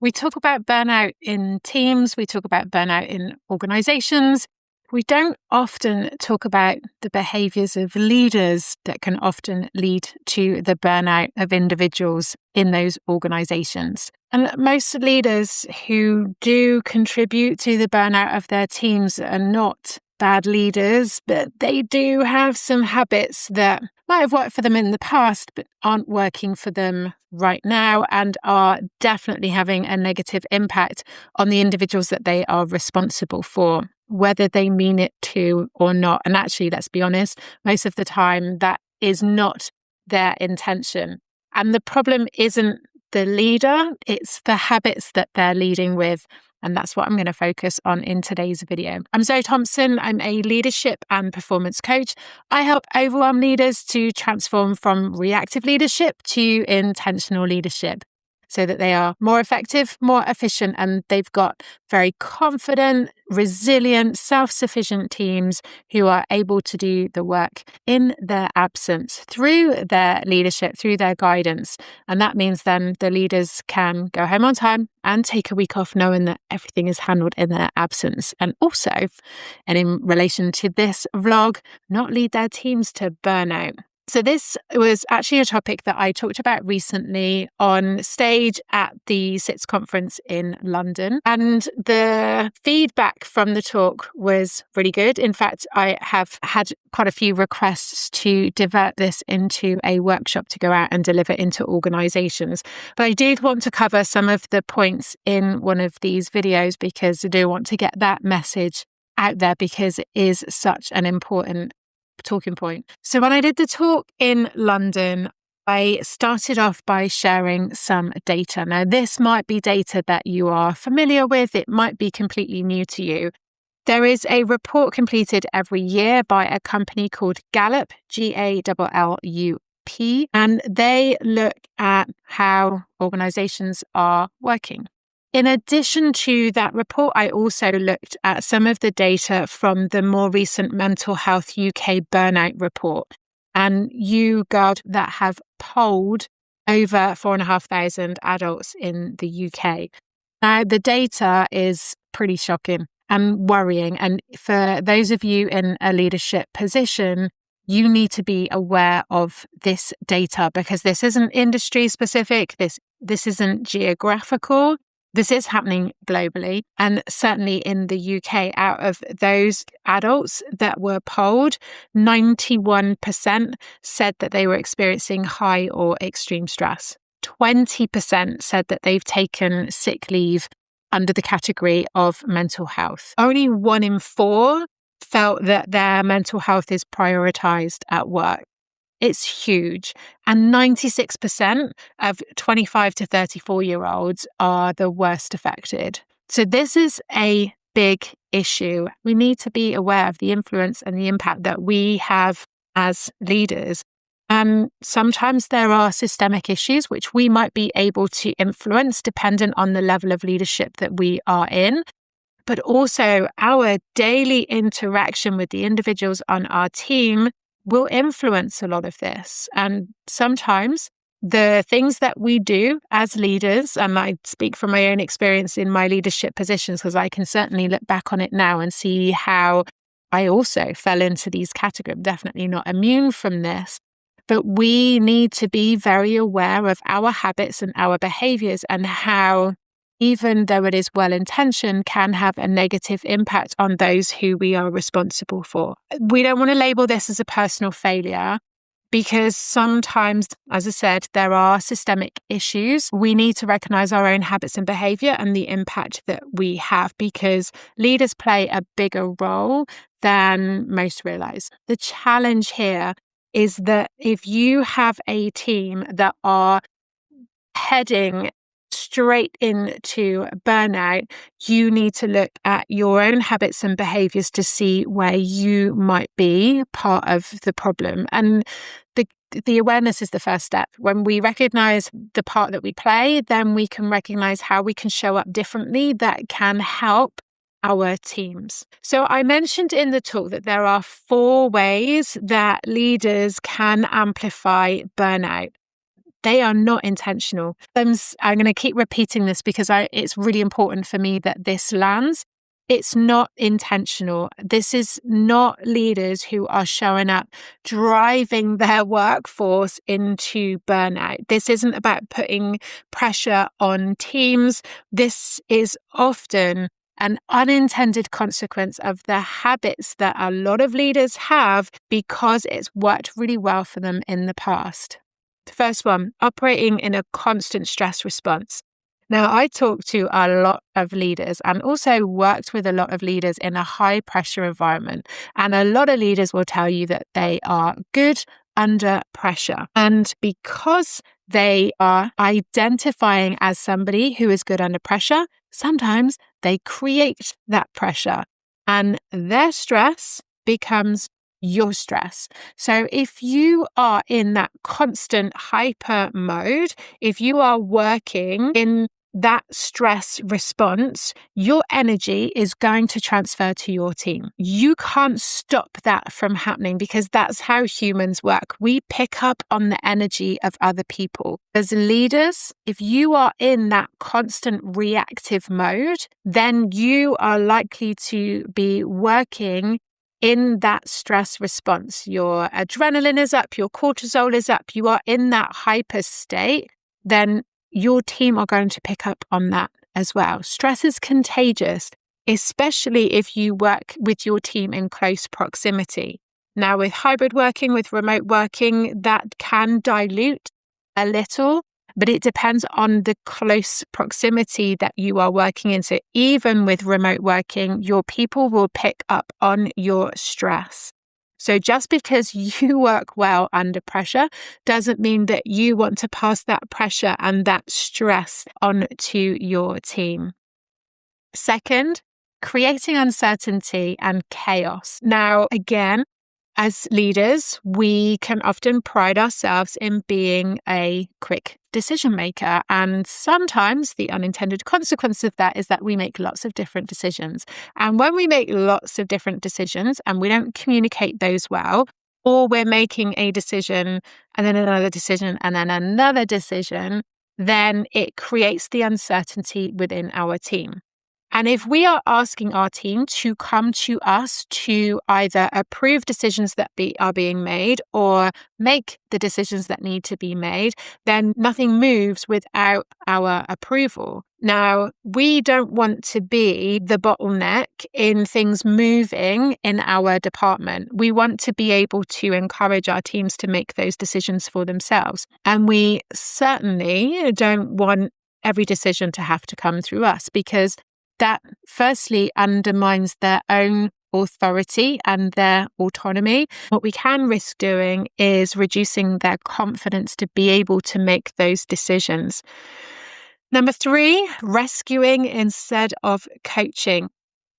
We talk about burnout in teams, we talk about burnout in organizations. We don't often talk about the behaviors of leaders that can often lead to the burnout of individuals in those organizations. And most leaders who do contribute to the burnout of their teams are not bad leaders, but they do have some habits that might have worked for them in the past, but aren't working for them right now and are definitely having a negative impact on the individuals that they are responsible for, whether they mean it to or not. And actually, let's be honest, most of the time that is not their intention. And the problem isn't the leader, it's the habits that they're leading with. And that's what I'm going to focus on in today's video. I'm Zoe Thompson. I'm a leadership and performance coach. I help overwhelmed leaders to transform from reactive leadership to intentional leadership so that they are more effective, more efficient, and they've got very confident, resilient, self-sufficient teams who are able to do the work in their absence through their leadership, through their guidance. And that means then the leaders can go home on time and take a week off knowing that everything is handled in their absence. And also, and in relation to this vlog, not lead their teams to burnout. So this was actually a topic that I talked about recently on stage at the SITS conference in London. And the feedback from the talk was really good. In fact, I have had quite a few requests to develop this into a workshop to go out and deliver into organizations. But I did want to cover some of the points in one of these videos because I do want to get that message out there because it is such an important talking point. So when I did the talk in London, I started off by sharing some data. Now, this might be data that you are familiar with. It might be completely new to you. There is a report completed every year by a company called Gallup, Gallup, and they look at how organizations are working. In addition to that report, I also looked at some of the data from the more recent Mental Health UK Burnout report and YouGov that have polled over 4,500 adults in the UK. Now, the data is pretty shocking and worrying. And for those of you in a leadership position, you need to be aware of this data because this isn't industry specific. This isn't geographical. This is happening globally, and certainly in the UK, out of those adults that were polled, 91% said that they were experiencing high or extreme stress. 20% said that they've taken sick leave under the category of mental health. Only 1 in 4 felt that their mental health is prioritized at work. It's huge. And 96% of 25 to 34-year-olds are the worst affected. So this is a big issue. We need to be aware of the influence and the impact that we have as leaders. And sometimes there are systemic issues which we might be able to influence dependent on the level of leadership that we are in. But also our daily interaction with the individuals on our team will influence a lot of this. And sometimes the things that we do as leaders, and I speak from my own experience in my leadership positions, because I can certainly look back on it now and see how I also fell into these categories. I'm definitely not immune from this. But we need to be very aware of our habits and our behaviors and how, even though it is well-intentioned, can have a negative impact on those who we are responsible for. We don't want to label this as a personal failure because sometimes, as I said, there are systemic issues. We need to recognize our own habits and behavior and the impact that we have because leaders play a bigger role than most realize. The challenge here is that if you have a team that are heading straight into burnout, you need to look at your own habits and behaviors to see where you might be part of the problem. And the awareness is the first step. When we recognize the part that we play, then we can recognize how we can show up differently that can help our teams. So I mentioned in the talk that there are 4 ways that leaders can amplify burnout. they are not intentional. I'm going to keep repeating this because it's really important for me that this lands. It's not intentional. This is not leaders who are showing up, driving their workforce into burnout. This isn't about putting pressure on teams. This is often an unintended consequence of the habits that a lot of leaders have because it's worked really well for them in the past. The first one, operating in a constant stress response. Now, I talk to a lot of leaders and also worked with a lot of leaders in a high pressure environment. And a lot of leaders will tell you that they are good under pressure. And because they are identifying as somebody who is good under pressure, sometimes they create that pressure and their stress becomes your stress. So if you are in that constant hyper mode, if you are working in that stress response, your energy is going to transfer to your team. You can't stop that from happening because that's how humans work. We pick up on the energy of other people. As leaders, if you are in that constant reactive mode, then you are likely to be working in that stress response. Your adrenaline is up, your cortisol is up, you are in that hyper state, then your team are going to pick up on that as well. Stress is contagious, especially if you work with your team in close proximity. Now, with hybrid working, with remote working, that can dilute a little, but it depends on the close proximity that you are working in. So even with remote working, your people will pick up on your stress. So just because you work well under pressure doesn't mean that you want to pass that pressure and that stress on to your team. Second, creating uncertainty and chaos. Now, again, as leaders, we can often pride ourselves in being a quick decision maker. And sometimes the unintended consequence of that is that we make lots of different decisions. And when we make lots of different decisions and we don't communicate those well, or we're making a decision and then another decision and then another decision, then it creates the uncertainty within our team. And if we are asking our team to come to us to either approve decisions that are being made or make the decisions that need to be made, then nothing moves without our approval. Now, we don't want to be the bottleneck in things moving in our department. We want to be able to encourage our teams to make those decisions for themselves. And we certainly don't want every decision to have to come through us because that firstly undermines their own authority and their autonomy. What we can risk doing is reducing their confidence to be able to make those decisions. Number 3, rescuing instead of coaching.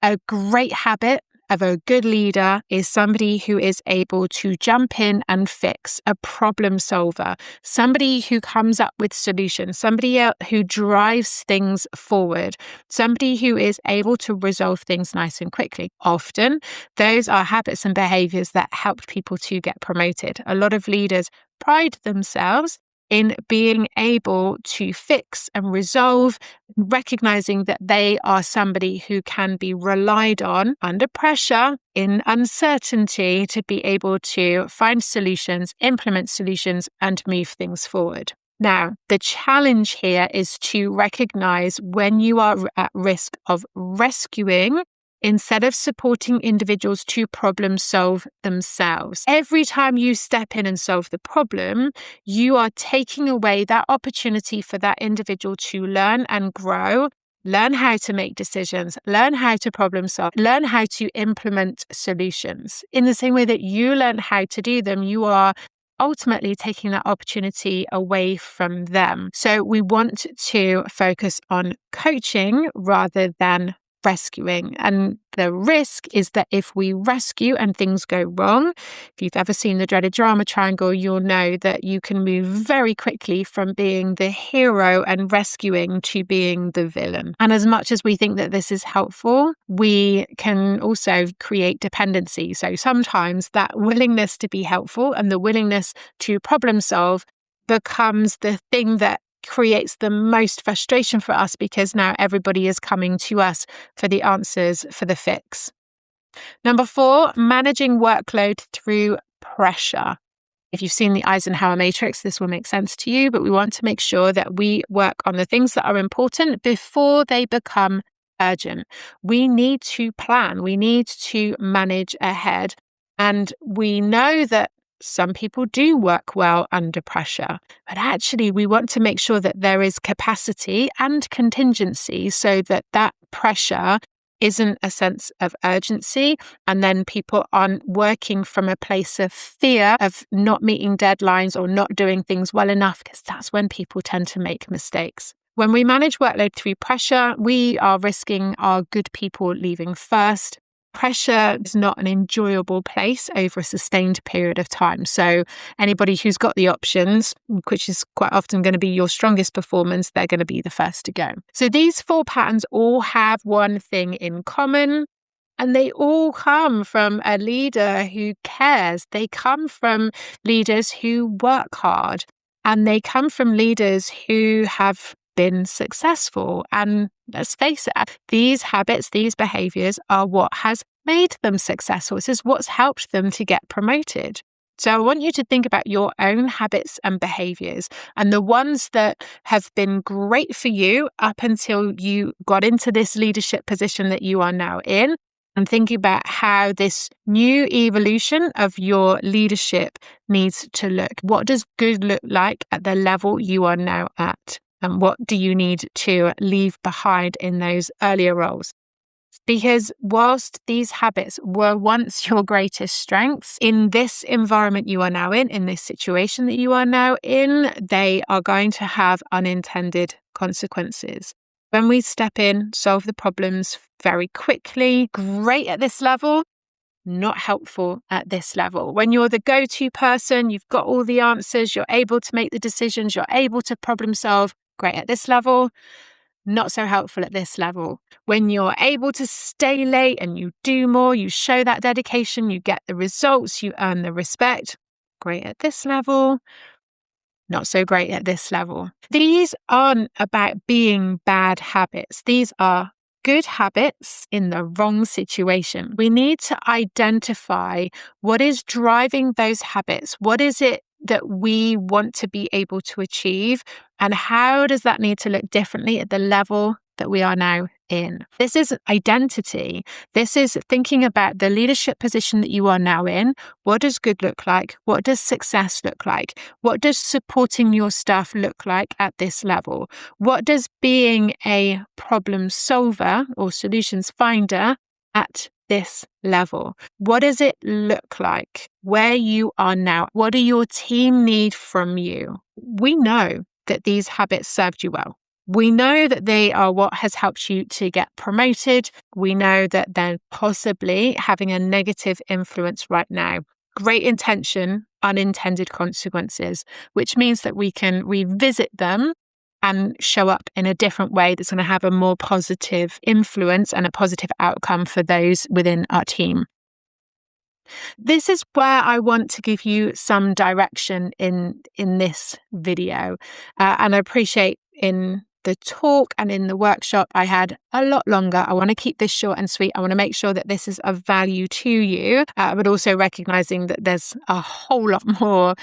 A great habit of a good leader is somebody who is able to jump in and fix, a problem solver, somebody who comes up with solutions, somebody who drives things forward, somebody who is able to resolve things nice and quickly. Often, those are habits and behaviors that help people to get promoted. A lot of leaders pride themselves in being able to fix and resolve, recognizing that they are somebody who can be relied on under pressure, in uncertainty, to be able to find solutions, implement solutions, and move things forward. Now, the challenge here is to recognize when you are at risk of rescuing instead of supporting individuals to problem solve themselves. Every time you step in and solve the problem, you are taking away that opportunity for that individual to learn and grow, learn how to make decisions, learn how to problem solve, learn how to implement solutions. In the same way that you learn how to do them, you are ultimately taking that opportunity away from them. So we want to focus on coaching rather than rescuing. And the risk is that if we rescue and things go wrong, if you've ever seen the dreaded drama triangle, you'll know that you can move very quickly from being the hero and rescuing to being the villain. And as much as we think that this is helpful, we can also create dependency. So sometimes that willingness to be helpful and the willingness to problem solve becomes the thing that creates the most frustration for us, because now everybody is coming to us for the answers, for the fix. Number 4, managing workload through pressure. If you've seen the Eisenhower matrix, this will make sense to you, but we want to make sure that we work on the things that are important before they become urgent. We need to plan. We need to manage ahead. And we know that some people do work well under pressure, but actually we want to make sure that there is capacity and contingency so that that pressure isn't a sense of urgency, and then people aren't working from a place of fear of not meeting deadlines or not doing things well enough, because that's when people tend to make mistakes. When we manage workload through pressure, we are risking our good people leaving first. Pressure is not an enjoyable place over a sustained period of time. So anybody who's got the options, which is quite often going to be your strongest performance, they're going to be the first to go. So these 4 patterns all have one thing in common, and they all come from a leader who cares. They come from leaders who work hard, and they come from leaders who have been successful. And let's face it, these habits, these behaviors are what has made them successful. This is what's helped them to get promoted. So I want you to think about your own habits and behaviors, and the ones that have been great for you up until you got into this leadership position that you are now in, and thinking about how this new evolution of your leadership needs to look. What does good look like at the level you are now at? And what do you need to leave behind in those earlier roles? Because whilst these habits were once your greatest strengths, in this environment you are now in this situation that you are now in, they are going to have unintended consequences. When we step in, solve the problems very quickly, great at this level, not helpful at this level. When you're the go-to person, you've got all the answers, you're able to make the decisions, you're able to problem solve, great at this level, not so helpful at this level. When you're able to stay late and you do more, you show that dedication, you get the results, you earn the respect, great at this level, not so great at this level. These aren't about being bad habits. These are good habits in the wrong situation. We need to identify what is driving those habits. What is it that we want to be able to achieve, and how does that need to look differently at the level that we are now in? This is identity. This is thinking about the leadership position that you are now in. What does good look like? What does success look like? What does supporting your staff look like at this level? What does being a problem solver or solutions finder at this level? What does it look like where you are now? What do your team need from you? We know that these habits served you well. We know that they are what has helped you to get promoted. We know that they're possibly having a negative influence right now. Great intention, unintended consequences, which means that we can revisit them and show up in a different way that's going to have a more positive influence and a positive outcome for those within our team. This is where I want to give you some direction in this video. And I appreciate in the talk and in the workshop, I had a lot longer. I want to keep this short and sweet. I want to make sure that this is of value to you, but also recognizing that there's a whole lot more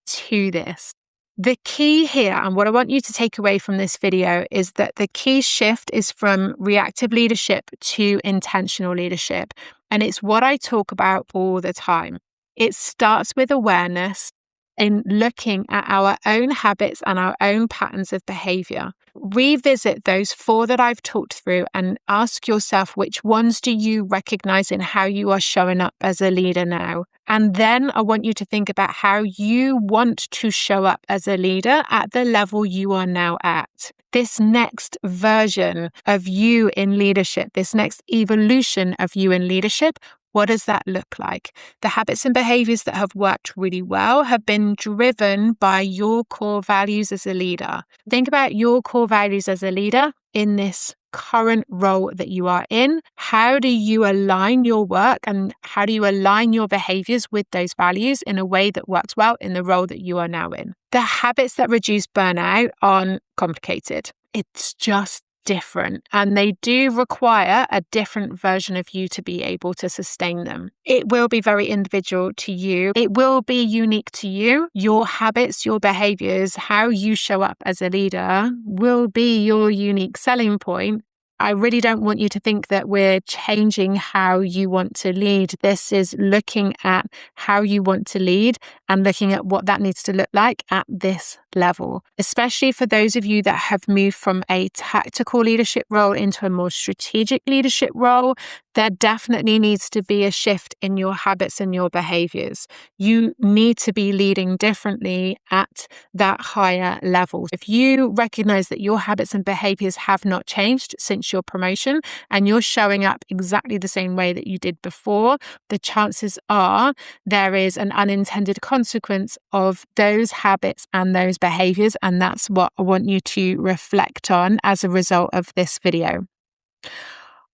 to this. The key here, and what I want you to take away from this video, is that the key shift is from reactive leadership to intentional leadership. And it's what I talk about all the time. It starts with awareness in looking at our own habits and our own patterns of behavior. Revisit those 4 that I've talked through and ask yourself, which ones do you recognize in how you are showing up as a leader now? And then I want you to think about how you want to show up as a leader at the level you are now at. This next version of you in leadership, this next evolution of you in leadership, what does that look like? The habits and behaviors that have worked really well have been driven by your core values as a leader. Think about your core values as a leader in this current role that you are in. How do you align your work and how do you align your behaviors with those values in a way that works well in the role that you are now in? The habits that reduce burnout aren't complicated. It's just different, and they do require a different version of you to be able to sustain them. It will be very individual to you. It will be unique to you. Your habits, your behaviors, how you show up as a leader will be your unique selling point. I really don't want you to think that we're changing how you want to lead. This is looking at how you want to lead and looking at what that needs to look like at this level, especially for those of you that have moved from a tactical leadership role into a more strategic leadership role. There definitely needs to be a shift in your habits and your behaviors. You need to be leading differently at that higher level. If you recognize that your habits and behaviors have not changed since your promotion and you're showing up exactly the same way that you did before, the chances are there is an unintended consequence of those habits and those behaviors. And that's what I want you to reflect on as a result of this video.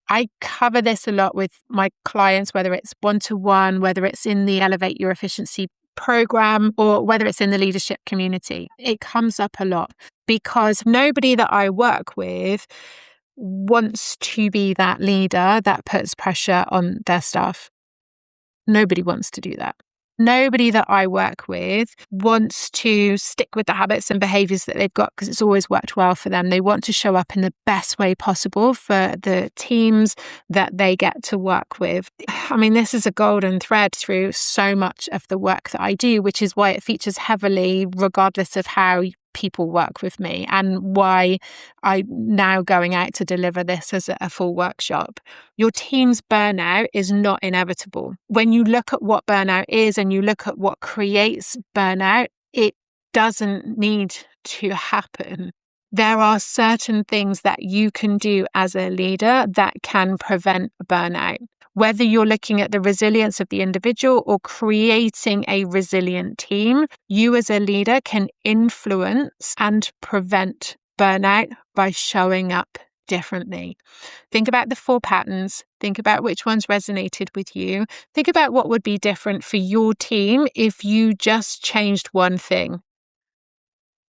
I cover this a lot with my clients, whether it's one-to-one, whether it's in the Elevate Your Efficiency program, or whether it's in the leadership community. It comes up a lot because nobody that I work with wants to be that leader that puts pressure on their staff. Nobody wants to do that. Nobody that I work with wants to stick with the habits and behaviors that they've got because it's always worked well for them. They want to show up in the best way possible for the teams that they get to work with. I mean, this is a golden thread through so much of the work that I do, which is why it features heavily regardless of how people work with me and why I'm now going out to deliver this as a full workshop. Your team's burnout is not inevitable. When you look at what burnout is and you look at what creates burnout, it doesn't need to happen. There are certain things that you can do as a leader that can prevent burnout. Whether you're looking at the resilience of the individual or creating a resilient team, you as a leader can influence and prevent burnout by showing up differently. Think about the 4 patterns. Think about which ones resonated with you. Think about what would be different for your team if you just changed one thing.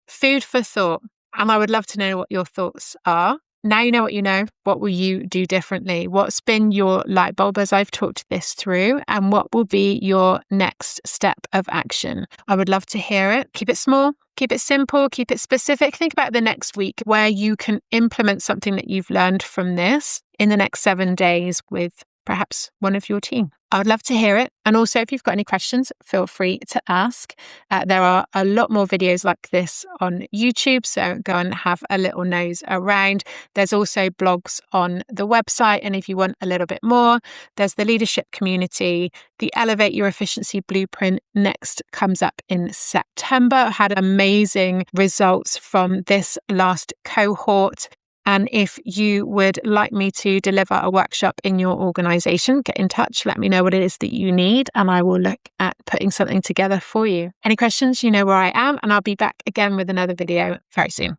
Food for thought. And I would love to know what your thoughts are. Now you know what you know. What will you do differently? What's been your light bulb as I've talked this through? And what will be your next step of action? I would love to hear it. Keep it small, keep it simple, keep it specific. Think about the next week where you can implement something that you've learned from this in the next 7 days with perhaps one of your team. I would love to hear it. And also, if you've got any questions, feel free to ask. There are a lot more videos like this on YouTube, so go and have a little nose around. There's also blogs on the website. And if you want a little bit more, there's the leadership community. The Elevate Your Efficiency Blueprint next comes up in September. I had amazing results from this last cohort. And if you would like me to deliver a workshop in your organization, get in touch, let me know what it is that you need, and I will look at putting something together for you. Any questions, you know where I am, and I'll be back again with another video very soon.